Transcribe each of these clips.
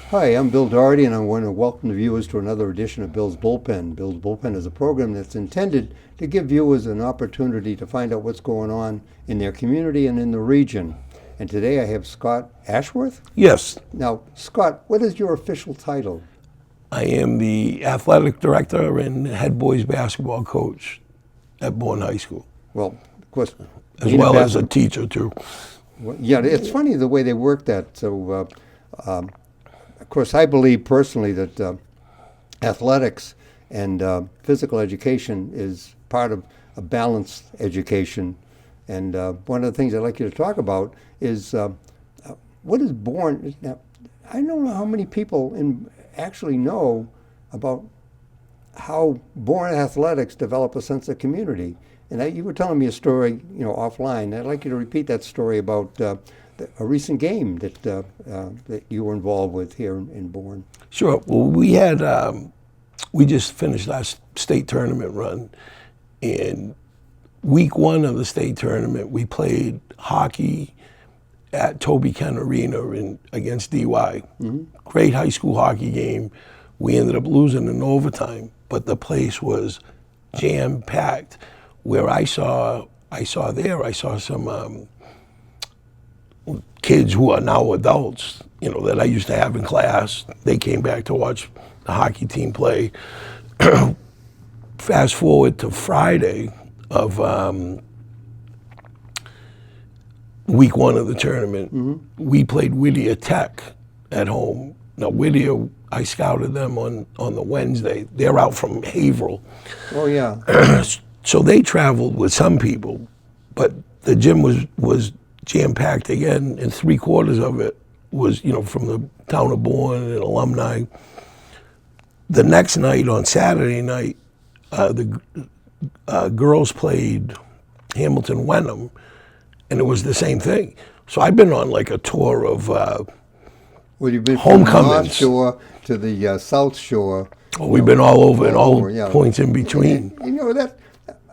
Hi, I'm Bill Doherty, and I want to welcome the viewers to another edition of Bill's Bullpen. Bill's Bullpen is a program that's intended to give viewers an opportunity to find out what's going on in their community and in the region. And today I have Scott Ashworth. Yes, Now, Scott, what is your official title? I am the athletic director and head boys basketball coach at Bourne High School, Well, of course, as well as a teacher too. yeah, it's funny the way they work that. So, of course, I believe personally that athletics and physical education is part of a balanced education. And one of the things I'd like you to talk about is what is Bourne? Now, I don't know how many people actually know about how Bourne athletics develop a sense of community. And you were telling me a story, offline. I'd like you to repeat that story about a recent game that you were involved with here in Bourne. Sure. Well, we just finished our state tournament run, and week one of the state tournament, we played hockey at Toby Kent Arena against DY. Mm-hmm. Great high school hockey game. We ended up losing in overtime, but the place was jam-packed. Where I saw some kids who are now adults, that I used to have in class. They came back to watch the hockey team play. Fast forward to Friday of week one of the tournament, mm-hmm. We played Whittier Tech at home. Now Whittier, I scouted them on the Wednesday. They're out from Haverhill. Oh yeah. So they traveled with some people, but the gym was jam-packed again, and 3/4 of it was, from the town of Bourne and alumni. The next night, on Saturday night, the girls played Hamilton Wenham, and it was the same thing. So I've been on like a tour of well, you've been homecomings. From the North Shore to the South Shore. Oh, we've been all over, and all yeah. Points in between. And, that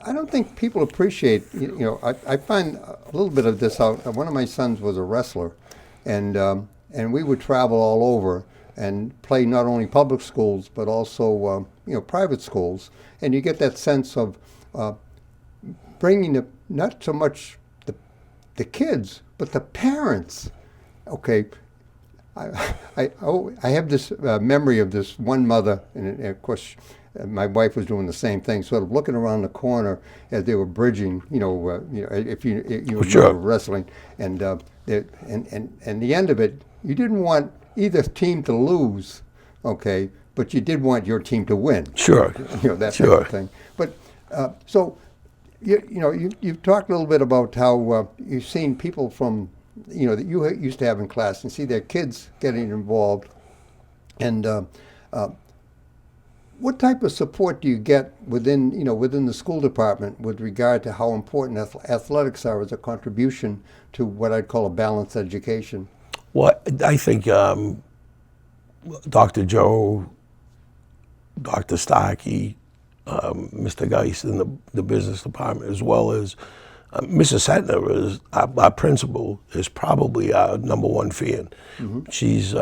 I don't think people appreciate. I find a little bit of this out. One of my sons was a wrestler, and we would travel all over and play not only public schools but also private schools, and you get that sense of bringing not so much the kids but the parents. Okay, I have this memory of this one mother, and of course. My wife was doing the same thing, sort of looking around the corner as they were bridging. If you remember sure. wrestling, and the end of it, you didn't want either team to lose, okay, but you did want your team to win. Sure. That sure. type of thing. But so you've talked a little bit about how you've seen people from that you used to have in class and see their kids getting involved, and. What type of support do you get within the school department with regard to how important athletics are as a contribution to what I'd call a balanced education? Well, I think Dr. Joe, Dr. Starkey, Mr. Geist in the business department, as well as Mrs. Setner, is our principal, is probably our number one fan. Mm-hmm. She's,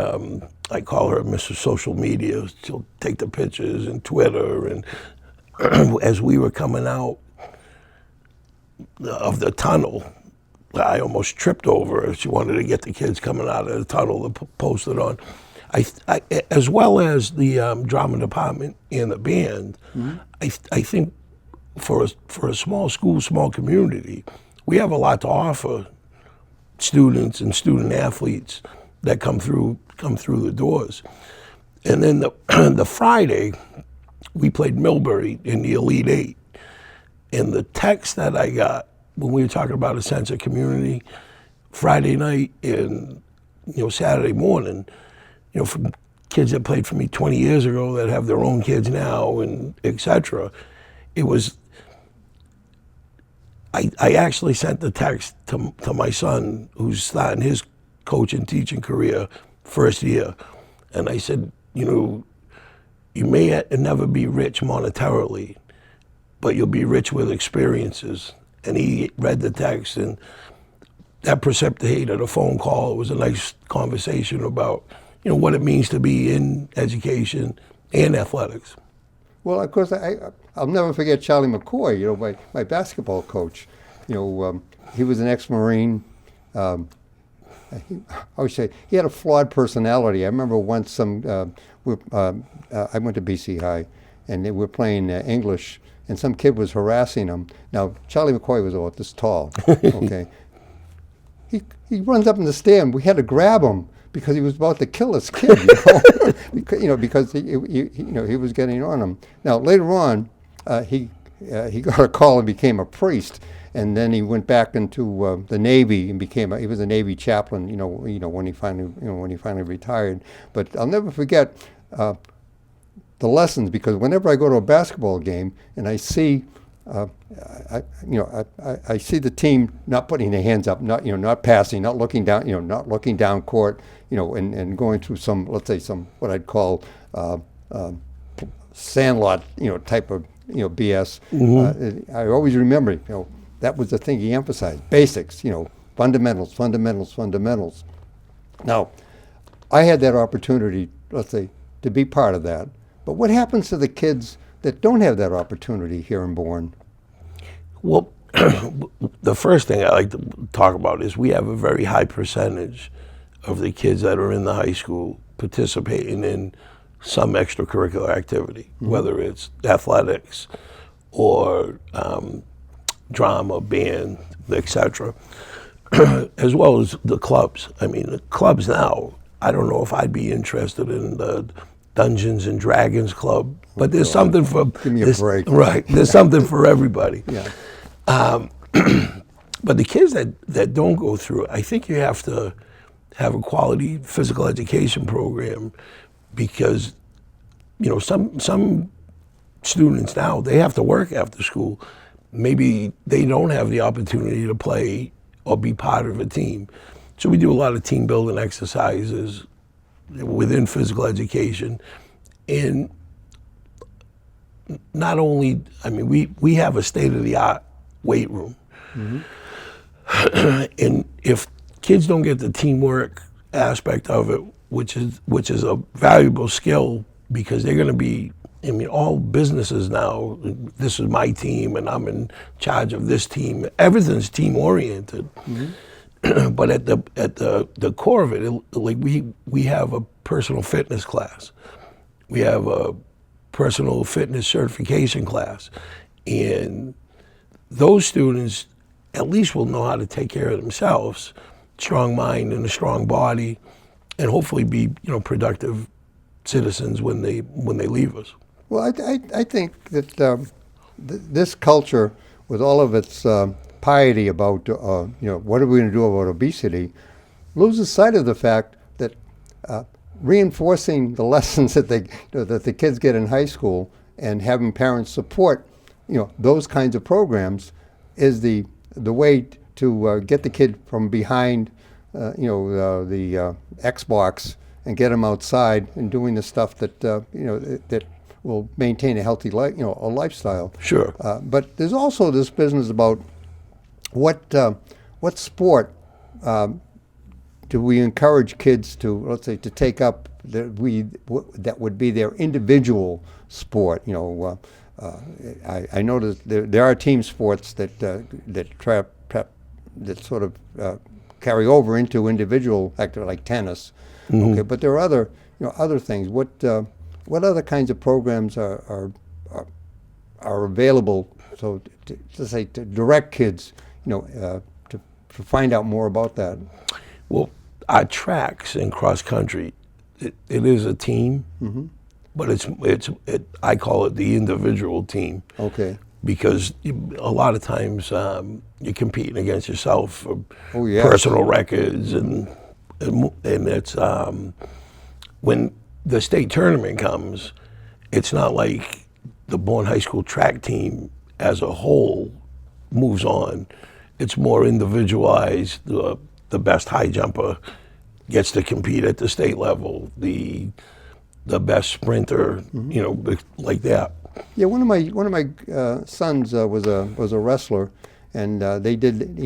I call her Mrs. Social Media. She'll take the pictures and Twitter. And as we were coming out of the tunnel, I almost tripped over her. She wanted to get the kids coming out of the tunnel to post it on. I as well as the drama department and the band, mm-hmm. I think for a small school, small community, we have a lot to offer students and student athletes that come through the doors. And then the Friday, we played Millbury in the Elite Eight. And the text that I got when we were talking about a sense of community, Friday night and Saturday morning, from kids that played for me 20 years ago that have their own kids now and et cetera, it was. I actually sent the text to my son, who's starting his coach and teaching career first year, and I said, you may never be rich monetarily, but you'll be rich with experiences. And he read the text, and that precipitated a phone call. It was a nice conversation about, what it means to be in education and athletics. Well, of course, I'll never forget Charlie McCoy, my basketball coach. He was an ex-Marine. I would say he had a flawed personality. I remember once I went to BC High, and they were playing English, and some kid was harassing him. Now, Charlie McCoy was about this tall, okay? He runs up in the stand. We had to grab him because he was about to kill this kid, because he was getting on him. Now, later on, he got a call and became a priest. And then he went back into the Navy and he was a Navy chaplain, when he finally retired. But I'll never forget the lessons, because whenever I go to a basketball game and I see, I see the team not putting their hands up, not passing, not looking down court, and going through some what I'd call sandlot, type of BS. Mm-hmm. I always remember, that was the thing he emphasized: basics, fundamentals. Now, I had that opportunity, to be part of that. But what happens to the kids that don't have that opportunity here in Bourne? Well, the first thing I like to talk about is we have a very high percentage of the kids that are in the high school participating in some extracurricular activity, mm-hmm. whether it's athletics or drama, band, etc., as well as the clubs. I mean, the clubs now, I don't know if I'd be interested in the Dungeons and Dragons club, but there's something for... Give me a break. Right, there's something for everybody. Yeah. But the kids that don't go through it, I think you have to have a quality physical education program, because, some students now, they have to work after school. Maybe they don't have the opportunity to play or be part of a team. So we do a lot of team building exercises within physical education. And not only, we have a state-of-the-art weight room. Mm-hmm. And if kids don't get the teamwork aspect of it, which is a valuable skill, because they're going to be, all businesses now, this is my team and I'm in charge of this team. Everything's team oriented. Mm-hmm. But at the core of it, we have a personal fitness class. We have a personal fitness certification class. And those students at least will know how to take care of themselves, strong mind and a strong body, and hopefully be, productive citizens when they leave us. Well, I think that this culture, with all of its piety about what are we going to do about obesity, loses sight of the fact that reinforcing the lessons that the kids get in high school and having parents support those kinds of programs is the way to get the kid from behind the Xbox and get them outside and doing the stuff that that will maintain a healthy a lifestyle. Sure. But there's also this business about what sport do we encourage kids to, let's say, to take up that would be their individual sport. I noticed there are team sports that sort of carry over into individual activity, like tennis. Mm-hmm. Okay, but there are other things. What other kinds of programs are available? So to direct kids, to find out more about that. Well, our tracks in cross country, it is a team, mm-hmm. but I call it the individual team. Okay. Because a lot of times you're competing against yourself for personal records, and it's when the state tournament comes, it's not like the Bourne High School track team as a whole moves on. It's more individualized. The best high jumper gets to compete at the state level. The best sprinter, mm-hmm. Like that. Yeah, one of my sons was a wrestler, and they did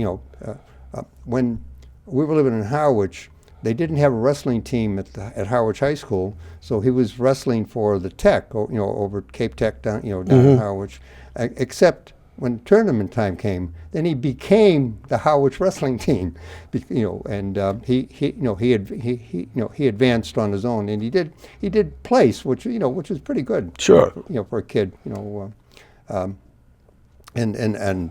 when we were living in Harwich. they didn't have a wrestling team at Harwich High School, so he was wrestling for the Tech, over at Cape Tech down in Harwich. Except when tournament time came, then he became the Harwich wrestling team, and he advanced on his own, and he did place, which was pretty good. Sure. For a kid, and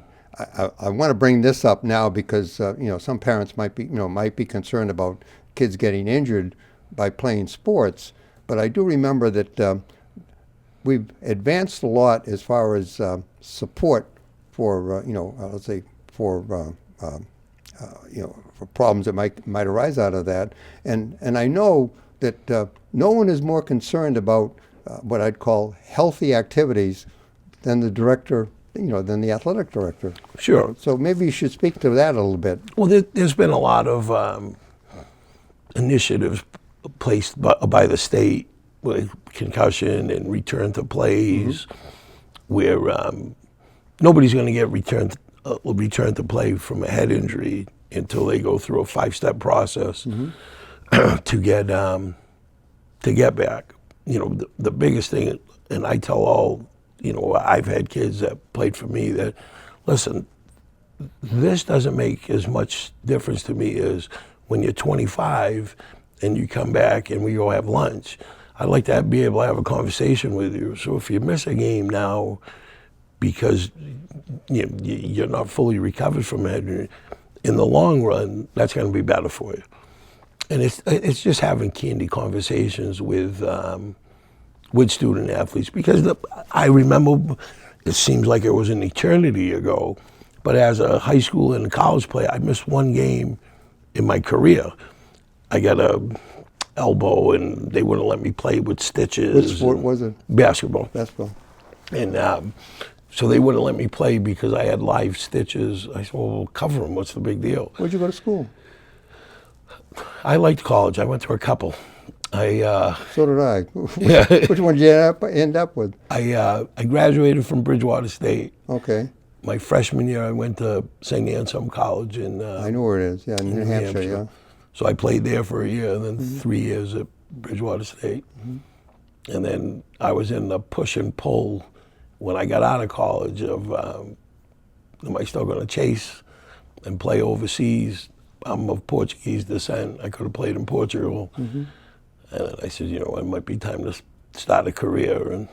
I want to bring this up now because some parents might be concerned about kids getting injured by playing sports, but I do remember that we've advanced a lot as far as support for let's say for problems that might arise out of that, and I know that no one is more concerned about what I'd call healthy activities than the director. Than the athletic director. Sure. So maybe you should speak to that a little bit. Well, there's been a lot of initiatives placed by the state with concussion and return to plays, where nobody's going to get return to play from a head injury until they go through a 5-step process to get back. The biggest thing, and I tell all. I've had kids that played for me that, listen, this doesn't make as much difference to me as when you're 25 and you come back and we go have lunch. I'd like to be able to have a conversation with you. So if you miss a game now because you're not fully recovered from it, in the long run, that's going to be better for you. And it's just having candid conversations with student athletes, because I remember, it seems like it was an eternity ago, but as a high school and college player, I missed one game in my career. I got a elbow and they wouldn't let me play with stitches. What sport was it? Basketball. Basketball. And so they wouldn't let me play because I had live stitches. I said, well, cover them, what's the big deal? Where'd you go to school? I liked college. I went to a couple. So did I. Yeah. Which one did you end up with? I graduated from Bridgewater State. Okay. My freshman year, I went to St. Anselm College in I know where it is. Yeah, in New Hampshire. Yeah. So I played there for a year, and then 3 years at Bridgewater State. And then I was in the push and pull when I got out of college of, am I still going to chase and play overseas? I'm of Portuguese descent. I could have played in Portugal. And then I said, it might be time to start a career.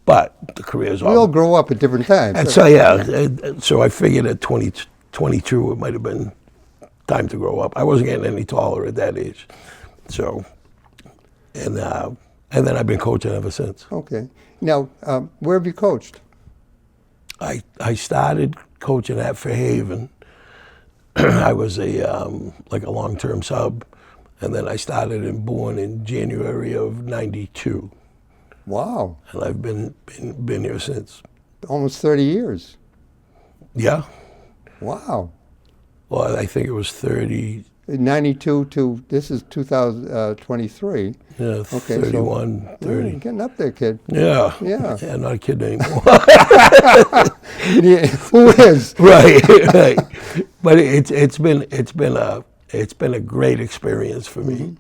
But the career's We all grow up at different times. And so, yeah, so I figured at 22, it might have been time to grow up. I wasn't getting any taller at that age. So, and then I've been coaching ever since. Okay. Now, where have you coached? I started coaching at Fairhaven. I was a long-term sub, and then I started in Bourne in January of '92. Wow. And I've been here since. Almost 30 years. Yeah. Wow. Well, I think it was 30. 92 to, this is 2023. Yeah, Okay, 31, 30. You're getting up there, kid. Yeah. Yeah. Yeah, not a kid anymore. Yeah, who is? Right. But it's been a great experience for me.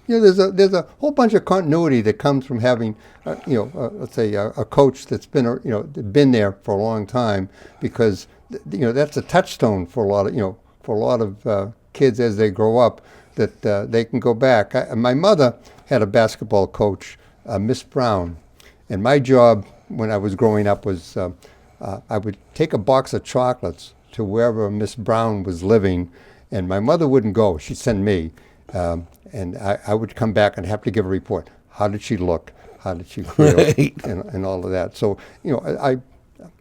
There's a whole bunch of continuity that comes from having, let's say a coach that's been there for a long time, because that's a touchstone for a lot of kids as they grow up, that they can go back. My mother had a basketball coach, Miss Brown, and my job when I was growing up was I would take a box of chocolates to wherever Miss Brown was living, and my mother wouldn't go. She'd send me. And I would come back and have to give a report. How did she look? How did she feel? and all of that. So,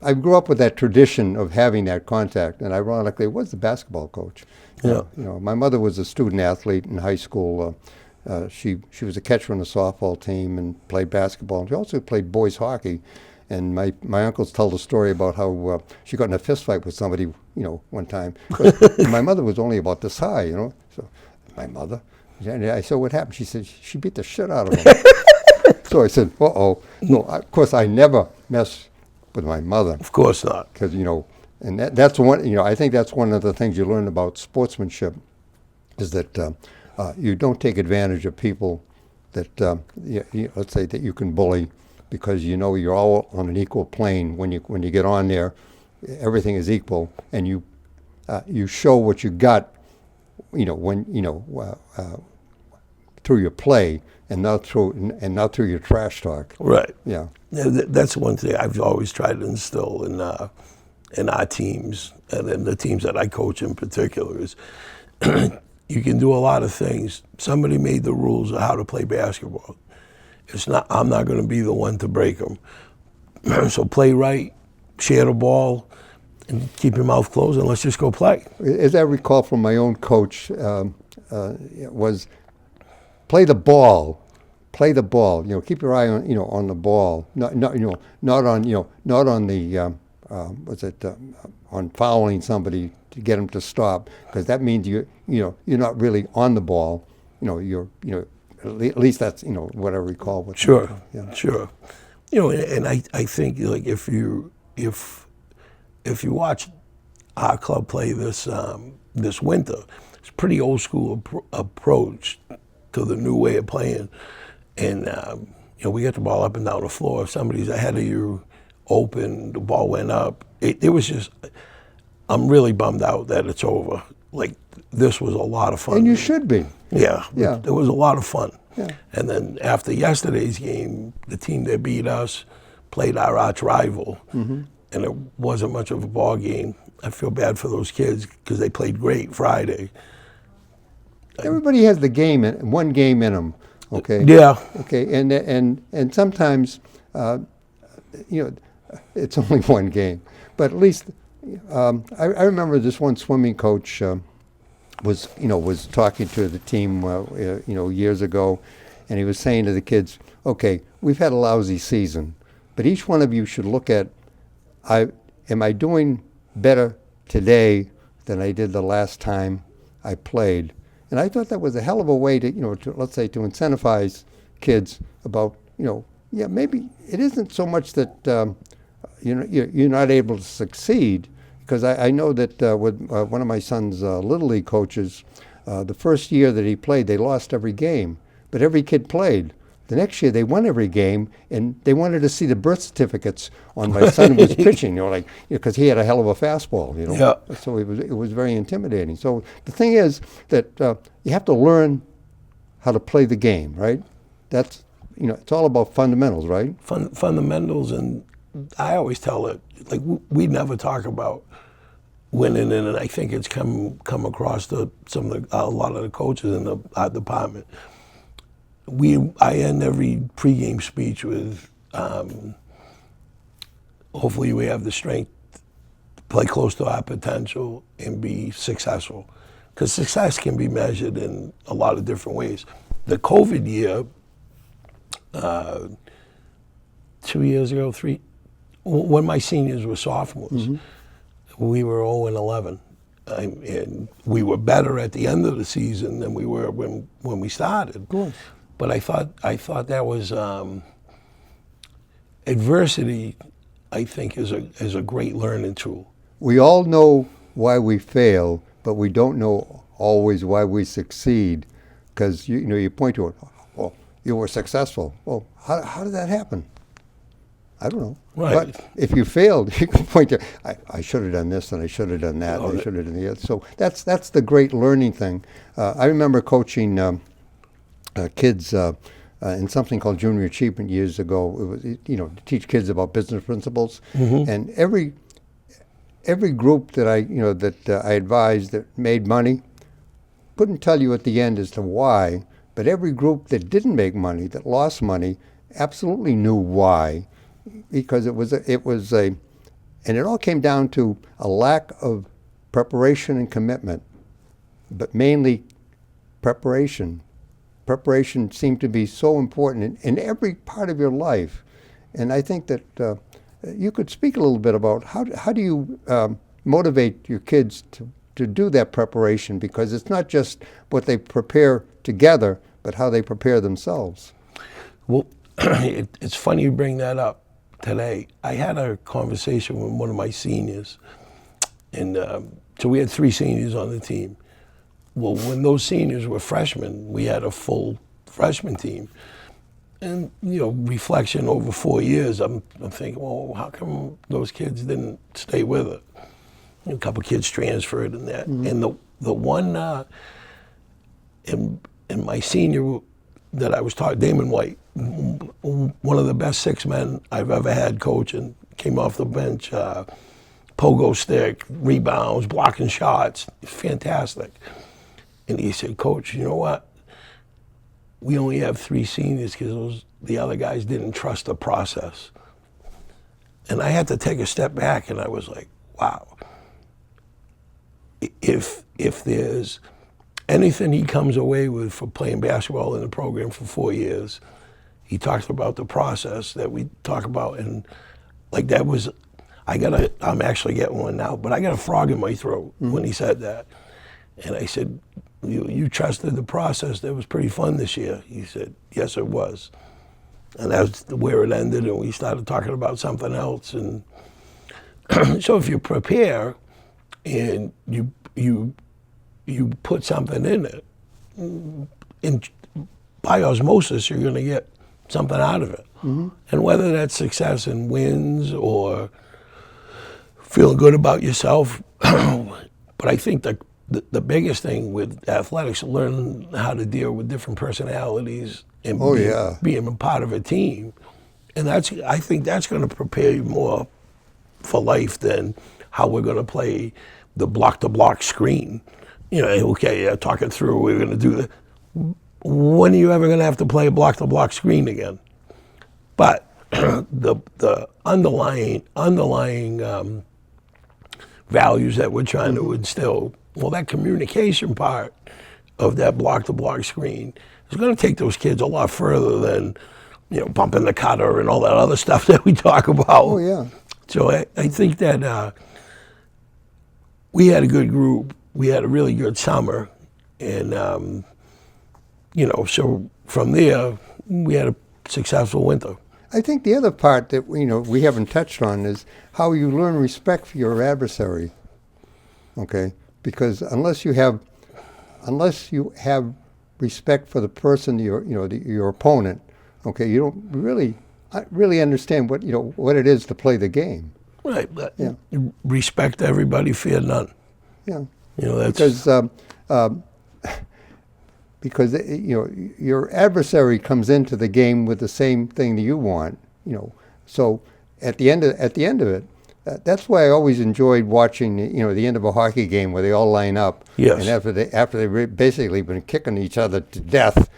I grew up with that tradition of having that contact. And ironically, it was the basketball coach. Yeah. My mother was a student athlete in high school. She was a catcher on the softball team and played basketball. And she also played boys hockey. And my uncles tell the story about how she got in a fist fight with somebody, one time. My mother was only about this high, So my mother. And I said, what happened? She said, she beat the shit out of him. So I said, uh-oh. No, of course, I never mess with my mother. Of course not. Because, and that's one, I think that's one of the things you learn about sportsmanship is that you don't take advantage of people that, let's say, that you can bully, because you know you're all on an equal plane. When you get on there, everything is equal, and you show what you got, through your play, and not through your trash talk. Right. Yeah. That's one thing I've always tried to instill in our teams, and in the teams that I coach in particular, is you can do a lot of things. Somebody made the rules of how to play basketball. I'm not going to be the one to break them. So play right, share the ball, and keep your mouth closed, and let's just go play. As I recall from my own coach, it was play the ball. Play the ball. Keep your eye on the ball. Not on the on fouling somebody to get them to stop, because that means you're not really on the ball. You're at least that's what I recall. Sure. And I think, like, if you watch our club play this winter, it's a pretty old school approach to the new way of playing. And we get the ball up and down the floor. If somebody's ahead of you, open, the ball went up. It was just, I'm really bummed out that it's over. Like, this was a lot of fun. And you should be. Yeah. It was a lot of fun. Yeah. And then after yesterday's game, the team that beat us played our arch rival, and it wasn't much of a ball game. I feel bad for those kids because they played great Friday. Everybody has one game in them. Okay. Yeah. Okay. And sometimes, it's only one game, but at least I remember this one swimming coach was talking to the team years ago, and he was saying to the kids, "Okay, we've had a lousy season, but each one of you should look at, am I doing better today than I did the last time I played?" And I thought that was a hell of a way to let's say, to incentivize kids about maybe it isn't so much that you're not able to succeed, because I know that with one of my son's Little League coaches, the first year that he played, they lost every game, but every kid played. The next year they won every game, and they wanted to see the birth certificates on my son who was pitching, because he had a hell of a fastball, Yeah. So it was very intimidating. So the thing is that you have to learn how to play the game, right? That's it's all about fundamentals, right? Fundamentals, and I always tell it, like, we never talk about winning, and I think it's come across to a lot of the coaches in our department. I end every pregame speech with, hopefully we have the strength to play close to our potential and be successful. Because success can be measured in a lot of different ways. The COVID year, 2 years ago, when my seniors were sophomores, we were 0-11. And we were better at the end of the season than we were when we started. Of course. But I thought that was adversity. I think is a great learning tool. We all know why we fail, but we don't know always why we succeed. Because you point to it. Well, you were successful. Well, how did that happen? I don't know. Right. But if you failed, you can point to, I should have done this, and I should have done that, and I should have done the other. So that's the great learning thing. I remember coaching kids in something called Junior Achievement years ago. It was, to teach kids about business principles. And every group that I advised that made money couldn't tell you at the end as to why, but every group that didn't make money, that lost money, absolutely knew why. Because and it all came down to a lack of preparation and commitment, but mainly preparation. Preparation seemed to be so important in every part of your life. And I think that you could speak a little bit about how do you motivate your kids to do that preparation, because it's not just what they prepare together, but how they prepare themselves. Well, it's funny you bring that up. Today, I had a conversation with one of my seniors, and so we had 3 seniors on the team. Well, when those seniors were freshmen, we had a full freshman team. And, reflection over 4 years, I'm thinking, well, how come those kids didn't stay with it? A couple kids transferred and that. Mm-hmm. And the one in my senior that I was taught, Damon White, one of the best 6 men I've ever had coaching, came off the bench, pogo stick, rebounds, blocking shots, fantastic. And he said, Coach, you know what? We only have 3 seniors because the other guys didn't trust the process. And I had to take a step back, and I was like, wow. If there's anything he comes away with for playing basketball in the program for 4 years, he talks about the process that we talk about. And like that was, I'm actually getting one now, but I got a frog in my throat when he said that. And I said, you trusted the process. That was pretty fun this year. He said, yes, it was. And that's where it ended, and we started talking about something else. And so if you prepare and you put something in it, by osmosis, you're going to get something out of it. Mm-hmm. And whether that's success and wins or feeling good about yourself, but I think the biggest thing with athletics, learning how to deal with different personalities and being a part of a team. And I think that's going to prepare you more for life than how we're going to play the block-to-block screen. Talk it through, we're going to do that. When are you ever going to have to play a block-to-block screen again? But the underlying values that we're trying to instill, well, that communication part of that block-to-block screen is going to take those kids a lot further than, bumping the cutter and all that other stuff that we talk about. Oh, yeah. So I think that we had a good group. We had a really good summer. And, so from there, we had a successful winter. I think the other part that we haven't touched on is how you learn respect for your adversary. Okay, because unless you have respect for the person, your opponent, okay, you don't really understand what it is to play the game. Right. But respect everybody, fear none. Yeah. That's because your adversary comes into the game with the same thing that you want. So at the end of it, that's why I always enjoyed watching the end of a hockey game where they all line up. Yes. And after they've basically been kicking each other to death,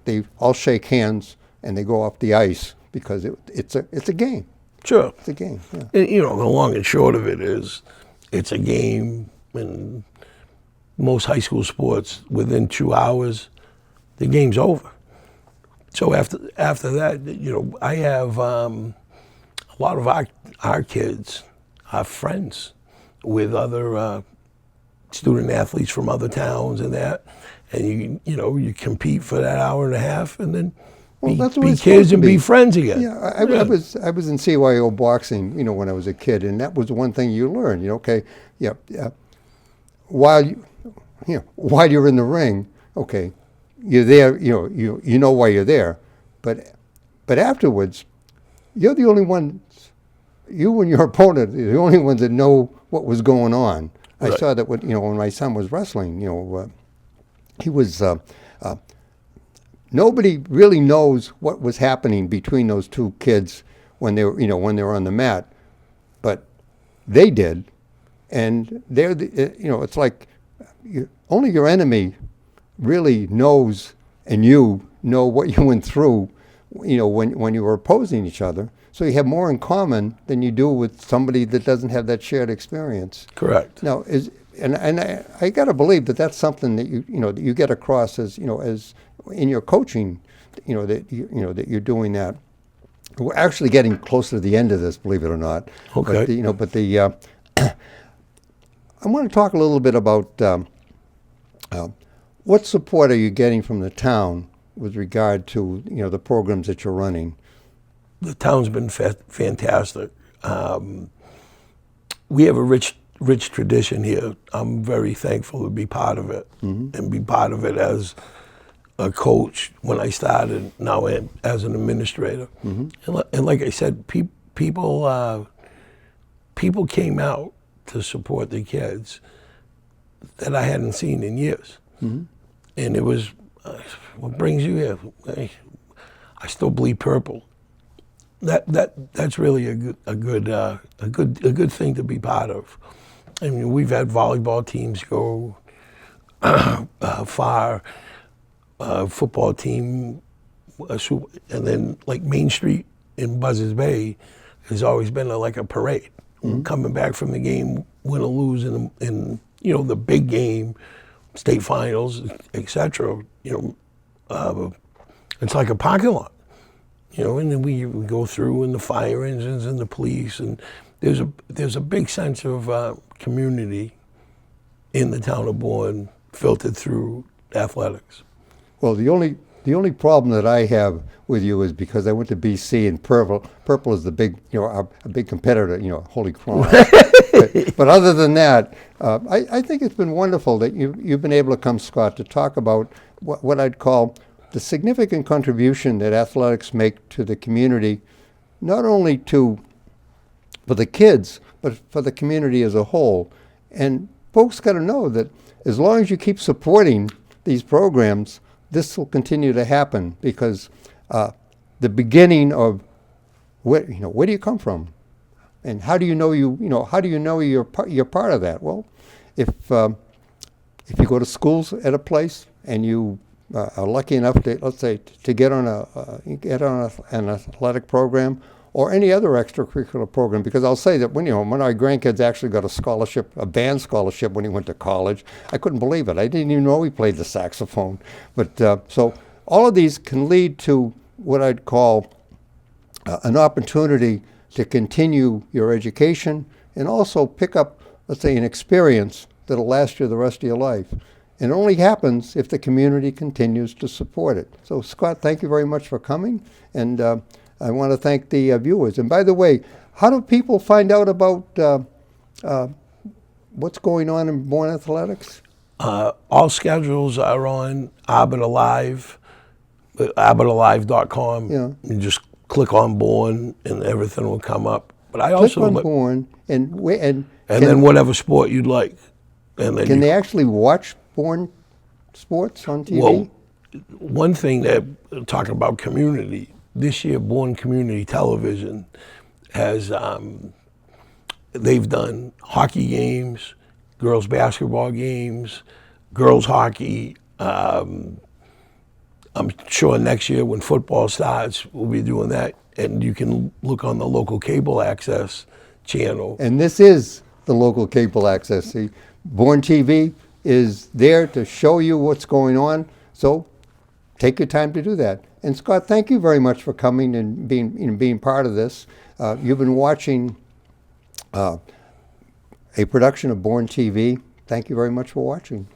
they all shake hands and they go off the ice because it's a game. Sure. It's a game. Yeah. And, the long and short of it is, it's a game, and most high school sports, within 2 hours, the game's over. So after that, I have a lot of our kids are friends with other student athletes from other towns and that, and you compete for that hour and a half, and then be kids and be friends again. Yeah, I was in CYO boxing, when I was a kid, and that was one thing you learn. While you're in the ring, okay, you're there. You know why you're there, but afterwards, you're the only ones. You and your opponent are the only ones that know what was going on. Right. I saw that when my son was wrestling. He was. Nobody really knows what was happening between those two kids when they were on the mat, but they did, and they're it's like only your enemy really knows, and you know what you went through, when you were opposing each other. So you have more in common than you do with somebody that doesn't have that shared experience. Correct. Now I got to believe that that's something that that you get across as as in your coaching, that you're doing that. We're actually getting closer to the end of this, believe it or not. Okay. But I want to talk a little bit about what support are you getting from the town with regard to the programs that you're running. The town's been fantastic. We have a rich rich tradition here. I'm very thankful to be part of it and be part of it as a coach when I started, now as an administrator. And like I said, people came out to support the kids that I hadn't seen in years. And it was, what brings you here? I still bleed purple. That's really a good thing to be part of. I mean, we've had volleyball teams go far, football team, and then like Main Street in Buzzards Bay has always been like a parade. Coming back from the game, win or lose in the big game, state finals, etc. It's like a parking lot. And then we go through, and the fire engines and the police, and there's a big sense of community in the town of Bourne, filtered through athletics. Well, the only problem that I have with you is because I went to BC, and purple is the big, a big competitor, holy cross. but other than that, I think it's been wonderful that you've been able to come, Scott, to talk about what I'd call the significant contribution that athletics make to the community, not only for the kids, but for the community as a whole. And folks got to know that as long as you keep supporting these programs, this will continue to happen, because the beginning of where do you come from, and how do you know you're part of that? Well, if you go to schools at a place and you are lucky enough to, let's say, to get on an athletic program or any other extracurricular program, because I'll say that when our grandkids actually got a scholarship, a band scholarship when he went to college, I couldn't believe it. I didn't even know he played the saxophone. But so all of these can lead to what I'd call an opportunity to continue your education and also pick up, let's say, an experience that'll last you the rest of your life. And it only happens if the community continues to support it. So, Scott, thank you very much for coming, and I want to thank the viewers. And by the way, how do people find out about what's going on in Bourne Athletics? All schedules are on Arbor Alive, ArborAlive.com. Yeah. You just click on Bourne, and everything will come up. But I Click also on Bourne, and then whatever sport you'd like. And then can they actually watch Bourne sports on TV? Well, one thing that, talking about community, this year Bourne Community Television has, they've done hockey games, girls basketball games, girls hockey. I'm sure next year when football starts, we'll be doing that. And you can look on the local cable access channel. And this is the local cable access. See, Bourne TV is there to show you what's going on. So take your time to do that. And Scott, thank you very much for coming and being part of this. You've been watching a production of Bourne TV. Thank you very much for watching.